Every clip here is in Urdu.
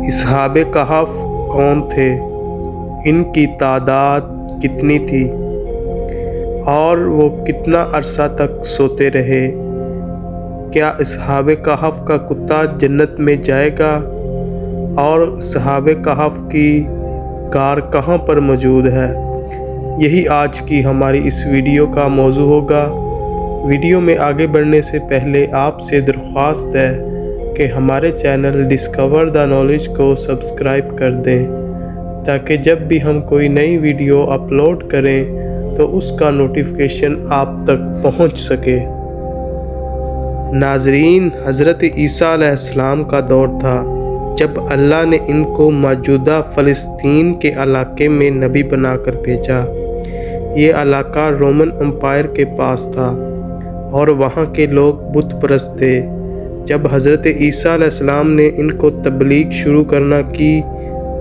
اصحاب کہف کون تھے؟ ان کی تعداد کتنی تھی؟ اور وہ کتنا عرصہ تک سوتے رہے؟ کیا اصحاب کہف کا کتا جنت میں جائے گا؟ اور اصحاب کہف کی غار کہاں پر موجود ہے؟ یہی آج کی ہماری اس ویڈیو کا موضوع ہوگا۔ ویڈیو میں آگے بڑھنے سے پہلے آپ سے درخواست ہے کہ ہمارے چینل ڈسکور دا نالج کو سبسکرائب کر دیں تاکہ جب بھی ہم کوئی نئی ویڈیو اپلوڈ کریں تو اس کا نوٹیفیکیشن آپ تک پہنچ سکے۔ ناظرین، حضرت عیسیٰ علیہ السلام کا دور تھا جب اللہ نے ان کو موجودہ فلسطین کے علاقے میں نبی بنا کر بھیجا۔ یہ علاقہ رومن امپائر کے پاس تھا اور وہاں کے لوگ بت پرست تھے۔ جب حضرت عیسیٰ علیہ السلام نے ان کو تبلیغ شروع کرنا کی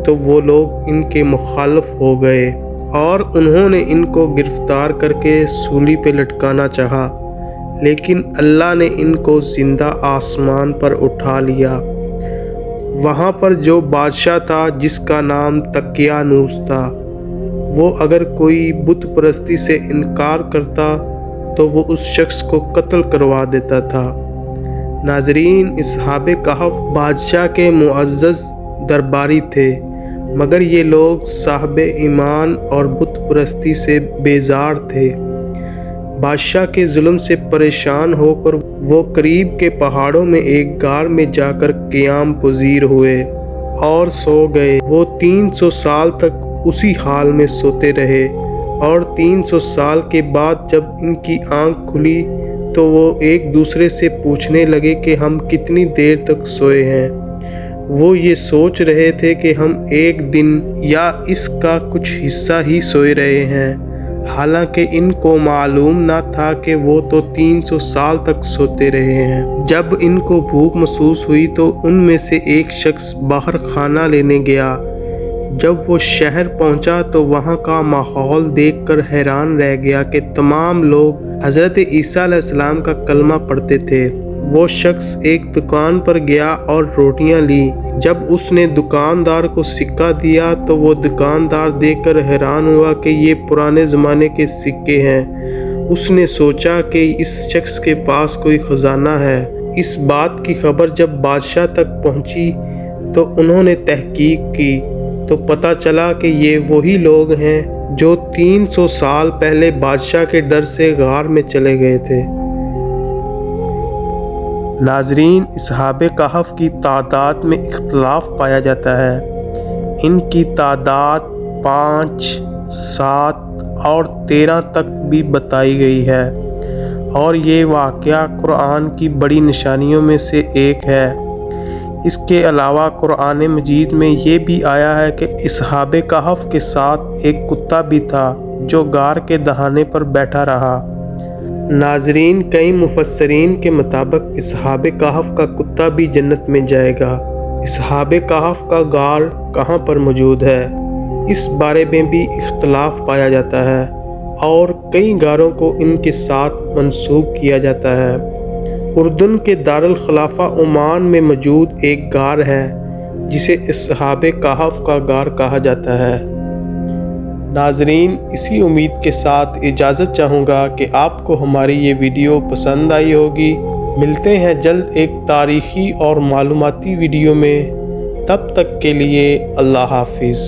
تو وہ لوگ ان کے مخالف ہو گئے اور انہوں نے ان کو گرفتار کر کے سولی پہ لٹکانا چاہا، لیکن اللہ نے ان کو زندہ آسمان پر اٹھا لیا۔ وہاں پر جو بادشاہ تھا جس کا نام دقیانوس تھا، وہ اگر کوئی بت پرستی سے انکار کرتا تو وہ اس شخص کو قتل کروا دیتا تھا۔ ناظرین، اصحاب کہف بادشاہ کے معزز درباری تھے، مگر یہ لوگ صاحب ایمان اور بت پرستی سے بیزار تھے۔ بادشاہ کے ظلم سے پریشان ہو کر وہ قریب کے پہاڑوں میں ایک غار میں جا کر قیام پذیر ہوئے اور سو گئے۔ وہ 300 سال تک اسی حال میں سوتے رہے اور 300 سال کے بعد جب ان کی آنکھ کھلی تو وہ ایک دوسرے سے پوچھنے لگے کہ ہم کتنی دیر تک سوئے ہیں۔ وہ یہ سوچ رہے تھے کہ ہم ایک دن یا اس کا کچھ حصہ ہی سوئے رہے ہیں، حالانکہ ان کو معلوم نہ تھا کہ وہ تو 300 سال تک سوتے رہے ہیں۔ جب ان کو بھوک محسوس ہوئی تو ان میں سے ایک شخص باہر کھانا لینے گیا۔ جب وہ شہر پہنچا تو وہاں کا ماحول دیکھ کر حیران رہ گیا کہ تمام لوگ حضرت عیسیٰ علیہ السلام کا کلمہ پڑھتے تھے۔ وہ شخص ایک دکان پر گیا اور روٹیاں لی۔ جب اس نے دکاندار کو سکہ دیا تو وہ دکاندار دیکھ کر حیران ہوا کہ یہ پرانے زمانے کے سکے ہیں۔ اس نے سوچا کہ اس شخص کے پاس کوئی خزانہ ہے۔ اس بات کی خبر جب بادشاہ تک پہنچی تو انہوں نے تحقیق کی تو پتہ چلا کہ یہ وہی لوگ ہیں جو 300 سال پہلے بادشاہ کے ڈر سے غار میں چلے گئے تھے۔ ناظرین، اصحاب کہف کی تعداد میں اختلاف پایا جاتا ہے۔ ان کی تعداد 5، 7 اور 13 تک بھی بتائی گئی ہے، اور یہ واقعہ قرآن کی بڑی نشانیوں میں سے ایک ہے۔ اس کے علاوہ قرآن مجید میں یہ بھی آیا ہے کہ اصحاب کہف کے ساتھ ایک کتا بھی تھا جو غار کے دہانے پر بیٹھا رہا۔ ناظرین، کئی مفسرین کے مطابق اصحاب کہف کا کتا بھی جنت میں جائے گا۔ اصحاب کہف کا غار کہاں پر موجود ہے، اس بارے میں بھی اختلاف پایا جاتا ہے اور کئی غاروں کو ان کے ساتھ منسوب کیا جاتا ہے۔ اردن کے دارالخلافہ عمان میں موجود ایک غار ہے جسے اصحاب کہف کا غار کہا جاتا ہے۔ ناظرین، اسی امید کے ساتھ اجازت چاہوں گا کہ آپ کو ہماری یہ ویڈیو پسند آئی ہوگی۔ ملتے ہیں جلد ایک تاریخی اور معلوماتی ویڈیو میں، تب تک کے لیے اللہ حافظ۔